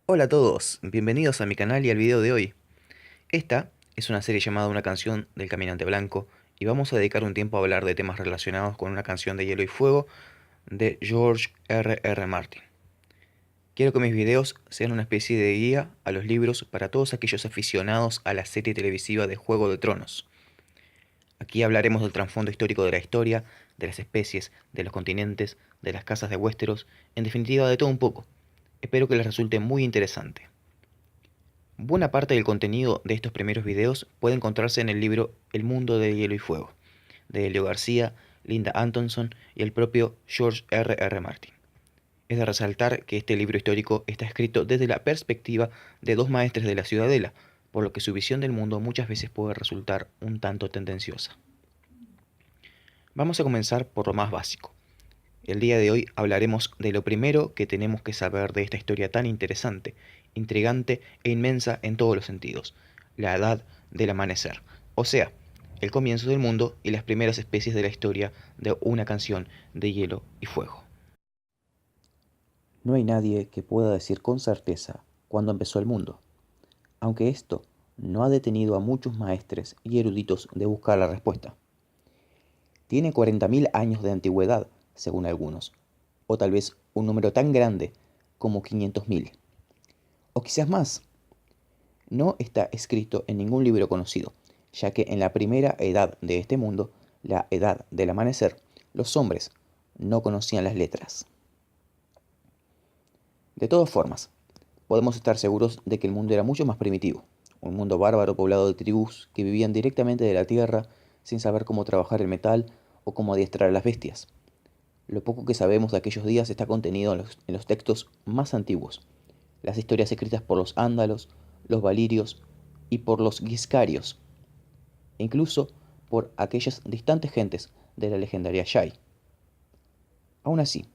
Hola a todos, bienvenidos a mi canal y al video de hoy. Esta es una serie llamada Una canción del caminante blanco y vamos a dedicar un tiempo a hablar de temas relacionados con una canción de Hielo y Fuego de George R. Martin. Quiero que mis videos sean una especie de guía a los libros para todos aquellos aficionados a la serie televisiva de Juego de Tronos. Aquí hablaremos del trasfondo histórico de la historia, de las especies, de los continentes, de las casas de Westeros, en definitiva de todo un poco. Espero que les resulte muy interesante. Buena parte del contenido de estos primeros videos puede encontrarse en el libro El mundo de hielo y fuego, de Helio García, Linda Antonson y el propio George R. Martin. Es de resaltar que este libro histórico está escrito desde la perspectiva de dos maestres de la ciudadela, por lo que su visión del mundo muchas veces puede resultar un tanto tendenciosa. Vamos a comenzar por lo más básico. El día de hoy hablaremos de lo primero que tenemos que saber de esta historia tan interesante, intrigante e inmensa en todos los sentidos, la edad del amanecer, o sea, el comienzo del mundo y las primeras especies de la historia de una canción de hielo y fuego. No hay nadie que pueda decir con certeza cuándo empezó el mundo, aunque esto no ha detenido a muchos maestres y eruditos de buscar la respuesta. Tiene 40.000 años de antigüedad, según algunos, o tal vez un número tan grande como 500.000, o quizás más. No está escrito en ningún libro conocido, ya que en la primera edad de este mundo, la edad del amanecer, los hombres no conocían las letras. De todas formas, podemos estar seguros de que el mundo era mucho más primitivo, un mundo bárbaro poblado de tribus que vivían directamente de la tierra sin saber cómo trabajar el metal o cómo adiestrar a las bestias. Lo poco que sabemos de aquellos días está contenido en los textos más antiguos, las historias escritas por los ándalos, los valirios y por los guiscarios, e incluso por aquellas distantes gentes de la legendaria Shai. Aún así,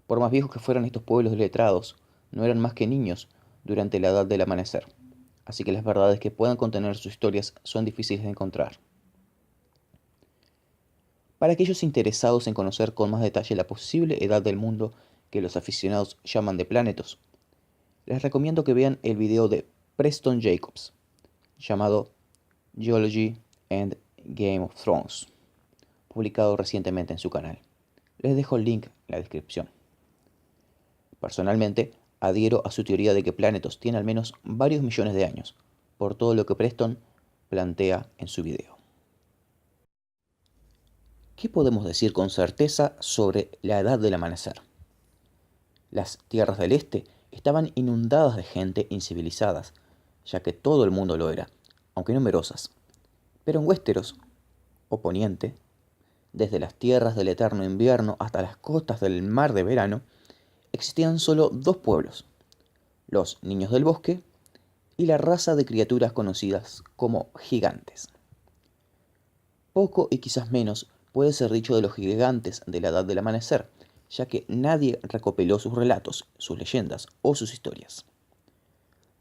por más viejos que fueran estos pueblos letrados, no eran más que niños durante la edad del amanecer, así que las verdades que puedan contener sus historias son difíciles de encontrar. Para aquellos interesados en conocer con más detalle la posible edad del mundo que los aficionados llaman de planetos, les recomiendo que vean el video de Preston Jacobs, llamado Geology and Game of Thrones, publicado recientemente en su canal. Les dejo el link en la descripción. Personalmente, adhiero a su teoría de que Planetos tiene al menos varios millones de años, por todo lo que Preston plantea en su video. ¿Qué podemos decir con certeza sobre la edad del amanecer? Las tierras del este estaban inundadas de gente incivilizadas, ya que todo el mundo lo era, aunque numerosas. Pero en Westeros, o Poniente, desde las tierras del eterno invierno hasta las costas del mar de verano, existían solo dos pueblos, los niños del bosque y la raza de criaturas conocidas como gigantes. Poco y quizás menos puede ser dicho de los gigantes de la Edad del Amanecer, ya que nadie recopiló sus relatos, sus leyendas o sus historias.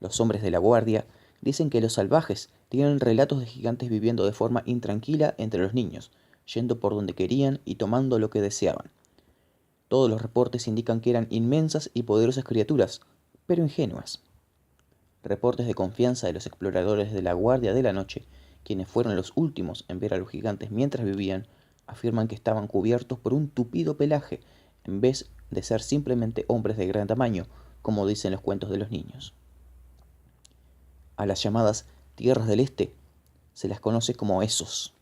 Los hombres de la guardia dicen que los salvajes tienen relatos de gigantes viviendo de forma intranquila entre los niños, yendo por donde querían y tomando lo que deseaban. Todos los reportes indican que eran inmensas y poderosas criaturas, pero ingenuas. Reportes de confianza de los exploradores de la Guardia de la Noche, quienes fueron los últimos en ver a los gigantes mientras vivían, afirman que estaban cubiertos por un tupido pelaje, en vez de ser simplemente hombres de gran tamaño, como dicen los cuentos de los niños. A las llamadas Tierras del Este se las conoce como Essos,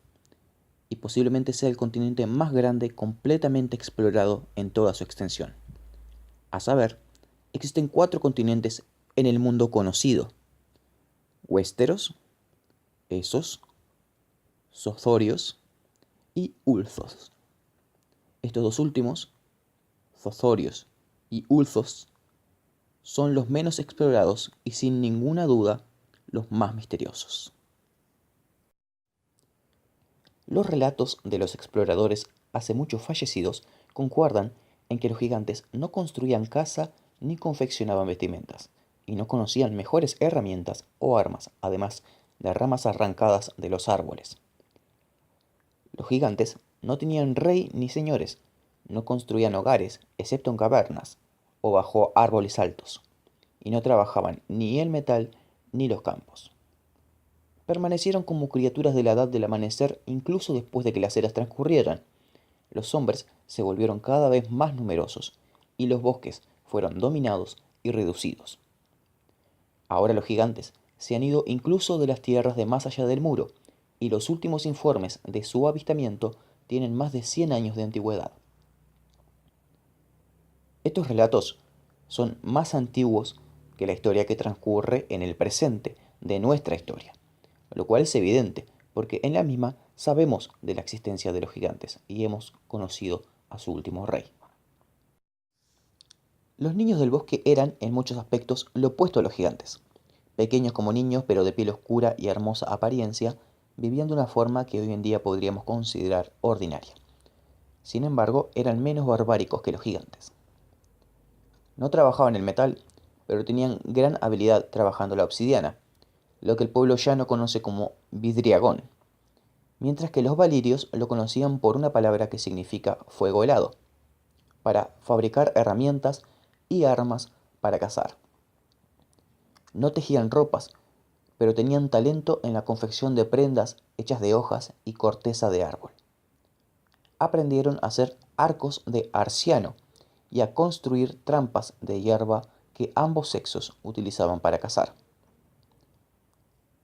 y posiblemente sea el continente más grande completamente explorado en toda su extensión. A saber, existen 4 continentes en el mundo conocido: Westeros, Esos, Zothorios y Ulthos. Estos dos últimos, Zothorios y Ulthos, son los menos explorados y sin ninguna duda los más misteriosos. Los relatos de los exploradores hace mucho fallecidos concuerdan en que los gigantes no construían casa ni confeccionaban vestimentas, y no conocían mejores herramientas o armas, además de ramas arrancadas de los árboles. Los gigantes no tenían rey ni señores, no construían hogares excepto en cavernas o bajo árboles altos, y no trabajaban ni el metal ni los campos. Permanecieron como criaturas de la edad del amanecer incluso después de que las eras transcurrieran. Los hombres se volvieron cada vez más numerosos y los bosques fueron dominados y reducidos. Ahora los gigantes se han ido incluso de las tierras de más allá del muro, y los últimos informes de su avistamiento tienen más de 100 años de antigüedad. Estos relatos son más antiguos que la historia que transcurre en el presente de nuestra historia, lo cual es evidente porque en la misma sabemos de la existencia de los gigantes y hemos conocido a su último rey. Los niños del bosque eran, en muchos aspectos, lo opuesto a los gigantes. Pequeños como niños, pero de piel oscura y hermosa apariencia, vivían de una forma que hoy en día podríamos considerar ordinaria. Sin embargo, eran menos barbáricos que los gigantes. No trabajaban el metal, pero tenían gran habilidad trabajando la obsidiana, lo que el pueblo llano conoce como vidriagón, mientras que los valirios lo conocían por una palabra que significa fuego helado, para fabricar herramientas y armas para cazar. No tejían ropas, pero tenían talento en la confección de prendas hechas de hojas y corteza de árbol. Aprendieron a hacer arcos de arciano y a construir trampas de hierba que ambos sexos utilizaban para cazar.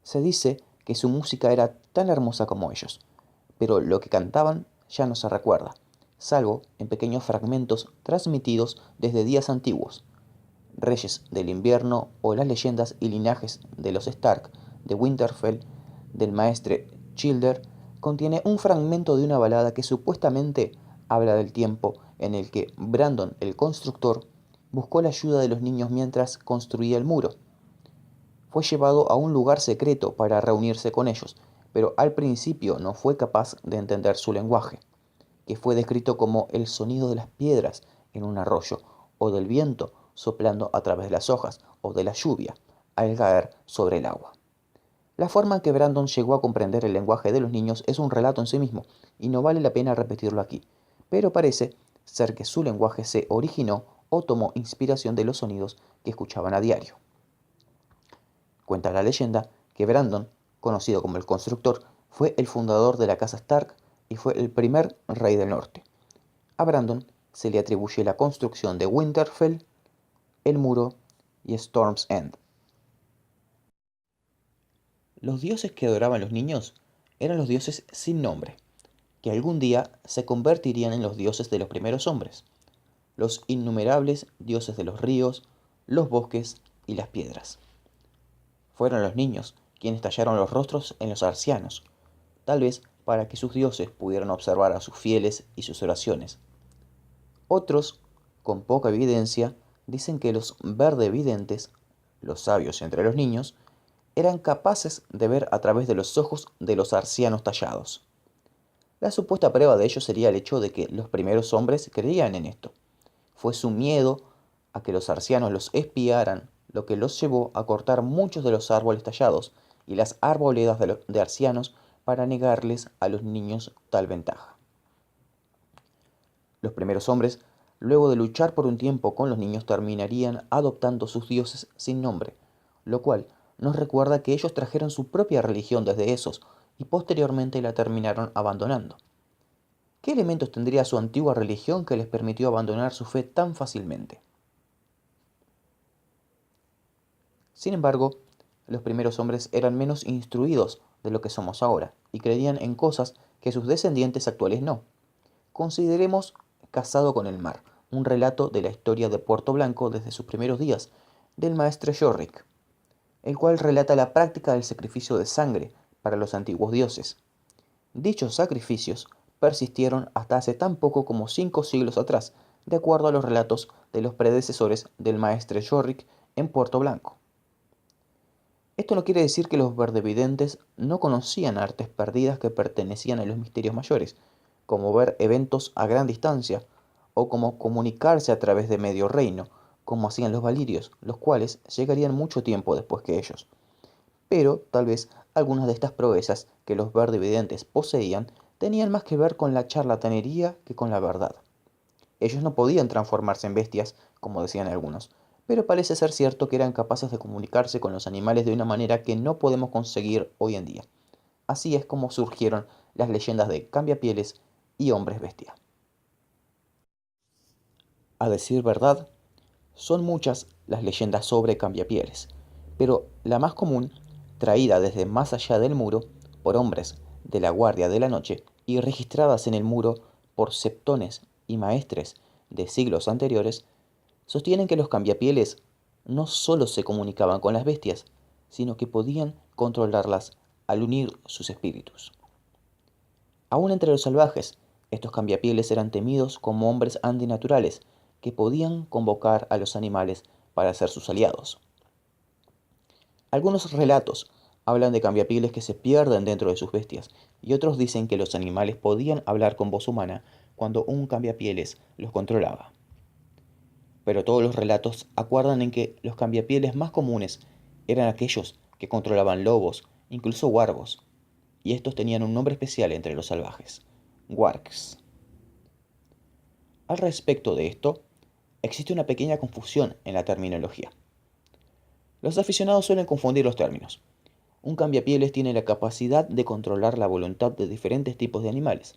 Se dice que su música era tan hermosa como ellos, pero lo que cantaban ya no se recuerda, salvo en pequeños fragmentos transmitidos desde días antiguos. Reyes del invierno o las leyendas y linajes de los Stark, de Winterfell, del maestre Childer, contiene un fragmento de una balada que supuestamente habla del tiempo en el que Brandon el constructor buscó la ayuda de los niños mientras construía el muro. Fue llevado a un lugar secreto para reunirse con ellos, pero al principio no fue capaz de entender su lenguaje, que fue descrito como el sonido de las piedras en un arroyo, o del viento soplando a través de las hojas, o de la lluvia al caer sobre el agua. La forma en que Brandon llegó a comprender el lenguaje de los niños es un relato en sí mismo, y no vale la pena repetirlo aquí, pero parece ser que su lenguaje se originó o tomó inspiración de los sonidos que escuchaban a diario. Cuenta la leyenda que Brandon, conocido como el Constructor, fue el fundador de la casa Stark y fue el primer rey del norte. A Brandon se le atribuye la construcción de Winterfell, el muro y Storm's End. Los dioses que adoraban los niños eran los dioses sin nombre, que algún día se convertirían en los dioses de los primeros hombres, los innumerables dioses de los ríos, los bosques y las piedras. Fueron los niños quienes tallaron los rostros en los arcianos, tal vez para que sus dioses pudieran observar a sus fieles y sus oraciones. Otros, con poca evidencia, dicen que los verdevidentes, los sabios entre los niños, eran capaces de ver a través de los ojos de los arcianos tallados. La supuesta prueba de ello sería el hecho de que los primeros hombres creían en esto. Fue su miedo a que los arcianos los espiaran lo que los llevó a cortar muchos de los árboles tallados y las arboledas de arcianos para negarles a los niños tal ventaja. Los primeros hombres, luego de luchar por un tiempo con los niños, terminarían adoptando sus dioses sin nombre, lo cual nos recuerda que ellos trajeron su propia religión desde esos y posteriormente la terminaron abandonando. ¿Qué elementos tendría su antigua religión que les permitió abandonar su fe tan fácilmente? Sin embargo, los primeros hombres eran menos instruidos de lo que somos ahora y creían en cosas que sus descendientes actuales no. Consideremos Casado con el mar, un relato de la historia de Puerto Blanco desde sus primeros días, del maestre Yorick, el cual relata la práctica del sacrificio de sangre para los antiguos dioses. Dichos sacrificios persistieron hasta hace tan poco como 5 siglos atrás, de acuerdo a los relatos de los predecesores del maestre Yorick en Puerto Blanco. Esto no quiere decir que los verdevidentes no conocían artes perdidas que pertenecían a los misterios mayores, como ver eventos a gran distancia, o como comunicarse a través de medio reino, como hacían los valirios, los cuales llegarían mucho tiempo después que ellos. Pero tal vez algunas de estas proezas que los verdevidentes poseían tenían más que ver con la charlatanería que con la verdad. Ellos no podían transformarse en bestias, como decían algunos, pero parece ser cierto que eran capaces de comunicarse con los animales de una manera que no podemos conseguir hoy en día. Así es como surgieron las leyendas de Cambiapieles y Hombres Bestia. A decir verdad, son muchas las leyendas sobre Cambiapieles, pero la más común, traída desde más allá del muro por hombres de la Guardia de la Noche y registradas en el muro por septones y maestres de siglos anteriores, sostienen que los Cambiapieles no solo se comunicaban con las bestias, sino que podían controlarlas al unir sus espíritus. Aún entre los salvajes, estos cambiapieles eran temidos como hombres antinaturales que podían convocar a los animales para ser sus aliados. Algunos relatos hablan de cambiapieles que se pierden dentro de sus bestias y otros dicen que los animales podían hablar con voz humana cuando un cambiapieles los controlaba. Pero todos los relatos acuerdan en que los cambiapieles más comunes eran aquellos que controlaban lobos, incluso huargos, y estos tenían un nombre especial entre los salvajes, wargs. Al respecto de esto, existe una pequeña confusión en la terminología. Los aficionados suelen confundir los términos. Un cambiapieles tiene la capacidad de controlar la voluntad de diferentes tipos de animales.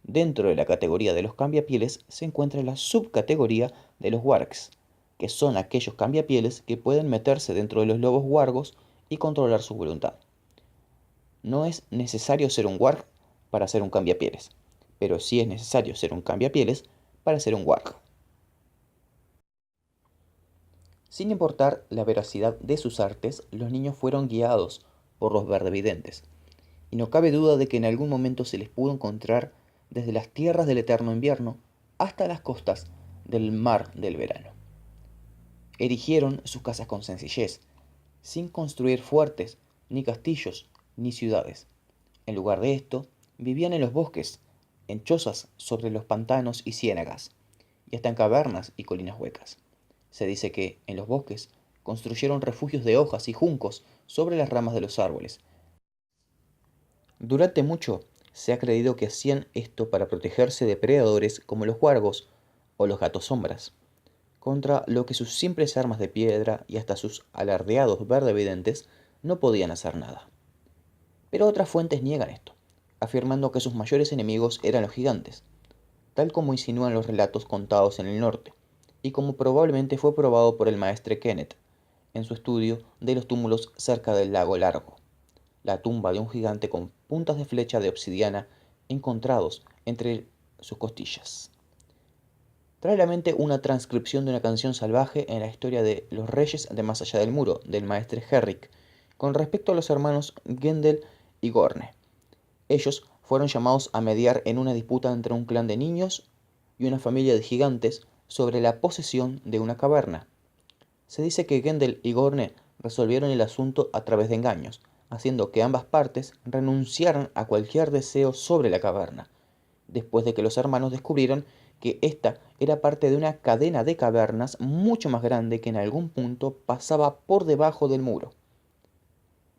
Dentro de la categoría de los cambiapieles se encuentra la subcategoría de los wargs, que son aquellos cambiapieles que pueden meterse dentro de los lobos wargos y controlar su voluntad. No es necesario ser un warg para ser un cambiapieles, pero sí es necesario ser un cambiapieles para ser un warg. Sin importar la veracidad de sus artes, los niños fueron guiados por los verdevidentes, y no cabe duda de que en algún momento se les pudo encontrar desde las tierras del eterno invierno hasta las costas del mar del verano. Erigieron sus casas con sencillez, sin construir fuertes, ni castillos, ni ciudades. En lugar de esto, vivían en los bosques, en chozas sobre los pantanos y ciénagas, y hasta en cavernas y colinas huecas. Se dice que, en los bosques, construyeron refugios de hojas y juncos sobre las ramas de los árboles. Durante mucho se ha creído que hacían esto para protegerse de predadores como los huargos o los gatos sombras, contra lo que sus simples armas de piedra y hasta sus alardeados verdevidentes no podían hacer nada. Pero otras fuentes niegan esto, afirmando que sus mayores enemigos eran los gigantes, tal como insinúan los relatos contados en el norte, y como probablemente fue probado por el maestre Kenneth en su estudio de los túmulos cerca del lago Largo, la tumba de un gigante con puntas de flecha de obsidiana encontrados entre sus costillas. Trae a la mente una transcripción de una canción salvaje en la historia de Los Reyes de Más Allá del Muro, del maestre Herrick, con respecto a los hermanos Grendel y Gorne. Ellos fueron llamados a mediar en una disputa entre un clan de niños y una familia de gigantes sobre la posesión de una caverna. Se dice que Grendel y Gorne resolvieron el asunto a través de engaños, haciendo que ambas partes renunciaran a cualquier deseo sobre la caverna, después de que los hermanos descubrieron que ésta era parte de una cadena de cavernas mucho más grande que en algún punto pasaba por debajo del muro.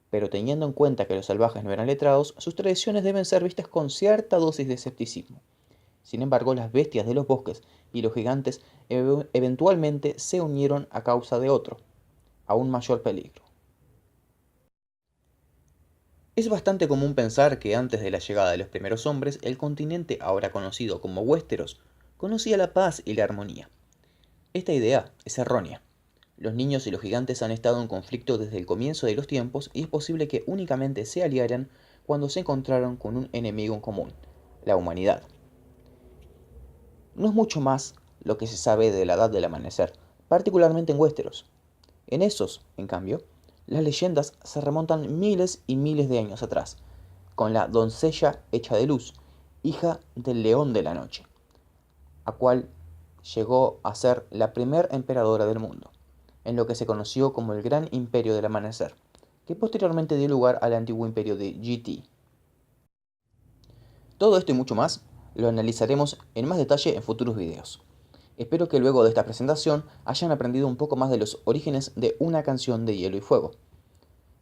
Pero teniendo en cuenta que los salvajes no eran letrados, sus tradiciones deben ser vistas con cierta dosis de escepticismo. Sin embargo, las bestias de los bosques y los gigantes eventualmente se unieron a causa de otro, aún mayor peligro. Es bastante común pensar que antes de la llegada de los primeros hombres, el continente, ahora conocido como Westeros, conocía la paz y la armonía. Esta idea es errónea. Los niños y los gigantes han estado en conflicto desde el comienzo de los tiempos y es posible que únicamente se aliaran cuando se encontraron con un enemigo en común, la humanidad. No es mucho más lo que se sabe de la Edad del Amanecer, particularmente en Westeros. En esos, en cambio, las leyendas se remontan miles y miles de años atrás, con la doncella hecha de luz, hija del León de la Noche, a cual llegó a ser la primer emperadora del mundo, en lo que se conoció como el Gran Imperio del Amanecer, que posteriormente dio lugar al antiguo imperio de GT. Todo esto y mucho más lo analizaremos en más detalle en futuros videos. Espero que luego de esta presentación hayan aprendido un poco más de los orígenes de una canción de Hielo y Fuego.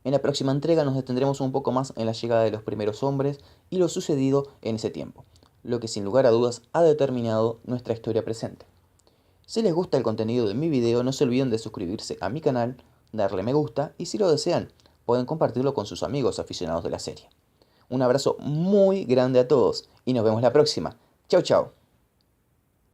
En la próxima entrega nos detendremos un poco más en la llegada de los primeros hombres y lo sucedido en ese tiempo, lo que sin lugar a dudas ha determinado nuestra historia presente. Si les gusta el contenido de mi video, no se olviden de suscribirse a mi canal, darle me gusta y si lo desean, pueden compartirlo con sus amigos aficionados de la serie. Un abrazo muy grande a todos y nos vemos la próxima. Chau chau.